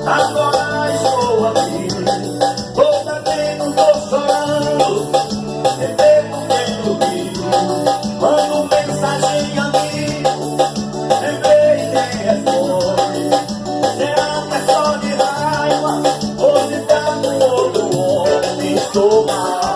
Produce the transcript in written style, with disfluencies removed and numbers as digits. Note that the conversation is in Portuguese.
Agora estou aqui, toda vez não tô chorando, recebo dentro do rio, mando mensagem amigo, lembrei nem responde. Será que é só de raiva, ou se tá com outro homem? Estou mal.